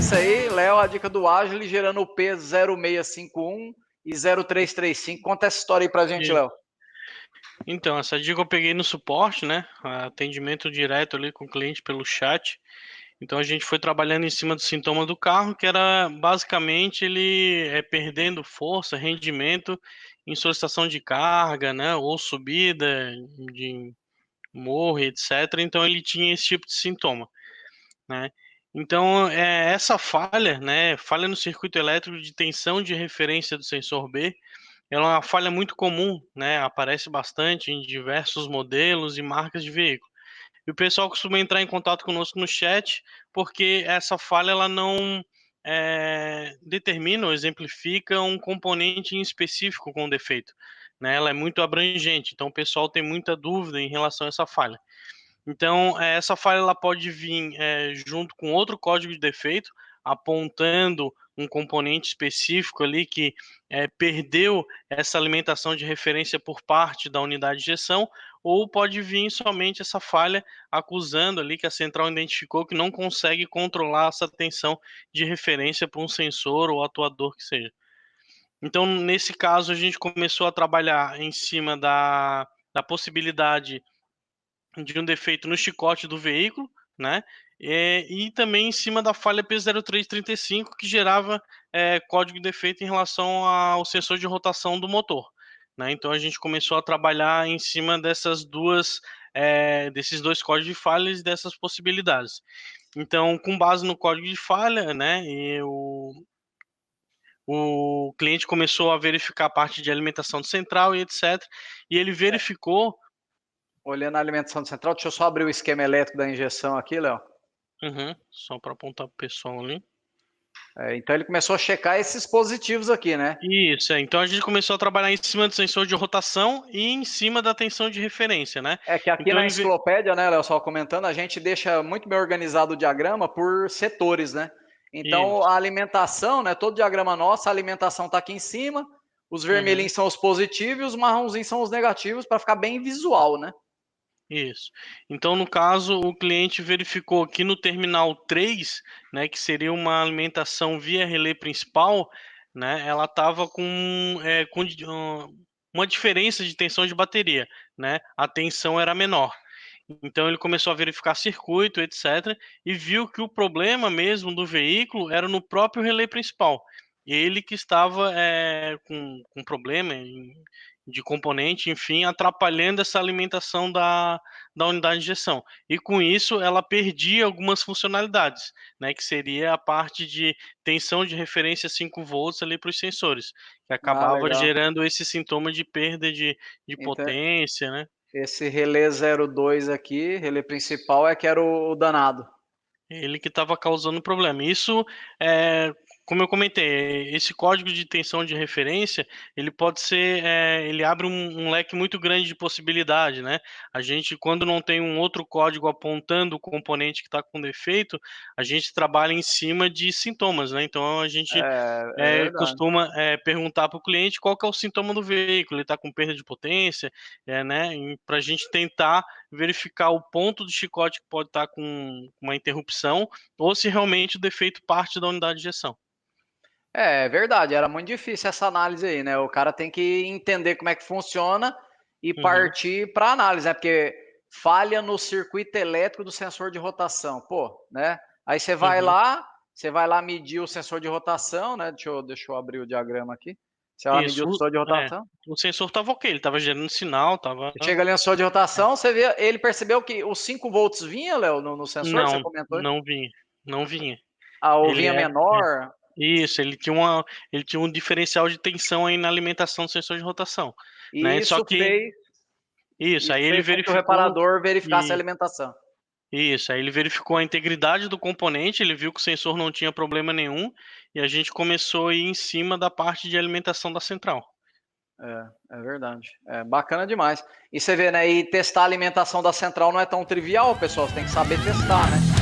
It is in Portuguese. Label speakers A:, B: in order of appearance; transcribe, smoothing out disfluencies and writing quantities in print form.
A: isso aí, Léo, a dica do Agile gerando o P0651 e 0335. Conta essa história aí pra gente, Léo.
B: Então, essa dica eu peguei no suporte, né? Atendimento direto ali com o cliente pelo chat. Então a gente foi trabalhando em cima do sintoma do carro, que era basicamente ele perdendo força, rendimento em solicitação de carga, né? Ou subida de morro, etc. Então ele tinha esse tipo de sintoma, né? Então, essa falha, né? Falha no circuito elétrico de tensão de referência do sensor B, ela é uma falha muito comum, né? Aparece bastante em diversos modelos e marcas de veículo. E o pessoal costuma entrar em contato conosco no chat, porque essa falha ela não determina ou exemplifica um componente em específico com defeito, né? Ela é muito abrangente, então o pessoal tem muita dúvida em relação a essa falha. Então, essa falha ela pode vir junto com outro código de defeito, apontando um componente específico ali que perdeu essa alimentação de referência por parte da unidade de injeção, ou pode vir somente essa falha acusando ali que a central identificou que não consegue controlar essa tensão de referência para um sensor ou atuador que seja. Então, nesse caso, a gente começou a trabalhar em cima da possibilidade de um defeito no chicote do veículo, né? E também em cima da falha P0335, que gerava código de defeito em relação ao sensor de rotação do motor, né? Então a gente começou a trabalhar em cima desses dois códigos de falhas e dessas possibilidades. Então, com base no código de falha, né, o cliente começou a verificar a parte de alimentação de central e etc. E ele verificou.
A: Olhando a alimentação central, deixa eu só abrir o esquema elétrico da injeção aqui, Léo.
B: Só para apontar para o pessoal ali.
A: Então ele começou a checar esses positivos aqui, né?
B: Isso, então a gente começou a trabalhar em cima do sensor de rotação e em cima da tensão de referência, né?
A: Que aqui
B: então
A: na enciclopédia, né, Léo, só comentando, a gente deixa muito bem organizado o diagrama por setores, né? Então
B: Isso.
A: a alimentação, né, todo diagrama nosso, a alimentação está aqui em cima, os vermelhinhos são os positivos e os marronzinhos são os negativos, para ficar bem visual, né?
B: Isso. Então, no caso, o cliente verificou que no terminal 3, né, que seria uma alimentação via relé principal, né, ela estava com uma diferença de tensão de bateria, né? A tensão era menor. Então ele começou a verificar circuito, etc., e viu que o problema mesmo do veículo era no próprio relé principal. Ele que estava com problema de componente, enfim, atrapalhando essa alimentação da unidade de injeção. E com isso ela perdia algumas funcionalidades, né, que seria a parte de tensão de referência 5 volts ali para os sensores, que acabava
A: Legal.
B: gerando esse sintoma de perda de
A: Então,
B: potência, né?
A: esse relé 02 aqui, relé principal, que era o danado.
B: Ele que estava causando problema. Isso, como eu comentei, esse código de tensão de referência, ele pode ser, ele abre um leque muito grande de possibilidade, né? A gente, quando não tem um outro código apontando o componente que está com defeito, a gente trabalha em cima de sintomas, né? Então a gente
A: Verdade.
B: costuma perguntar para o cliente qual que é o sintoma do veículo, ele está com perda de potência, né? Para a gente tentar verificar o ponto do chicote que pode estar com uma interrupção ou se realmente o defeito parte da unidade de injeção.
A: É verdade, era muito difícil essa análise aí, né? O cara tem que entender como é que funciona e partir para análise, né? Porque falha no circuito elétrico do sensor de rotação, pô, né? Aí você vai lá medir o sensor de rotação, né? Deixa eu abrir o diagrama aqui. Você vai lá medir
B: Isso,
A: o sensor de rotação.
B: o sensor estava ok, ele estava gerando sinal, estava...
A: Chega ali no sensor de rotação, você vê, ele percebeu que os 5 volts vinha, Léo, no sensor que você
B: Não,
A: comentou?
B: não vinha, não vinha.
A: Ou
B: Ele
A: vinha menor?
B: Isso, ele tinha um diferencial de tensão aí na alimentação do sensor de rotação,
A: E
B: né? Só que isso,
A: isso
B: aí ele
A: fez com que o
B: verificou
A: reparador verificasse a
B: e
A: alimentação.
B: Isso, aí ele verificou a integridade do componente, ele viu que o sensor não tinha problema nenhum e a gente começou a ir em cima da parte de alimentação da central.
A: É verdade. É bacana demais. E você vê, né? E testar a alimentação da central não é tão trivial, pessoal. Você tem que saber testar, né?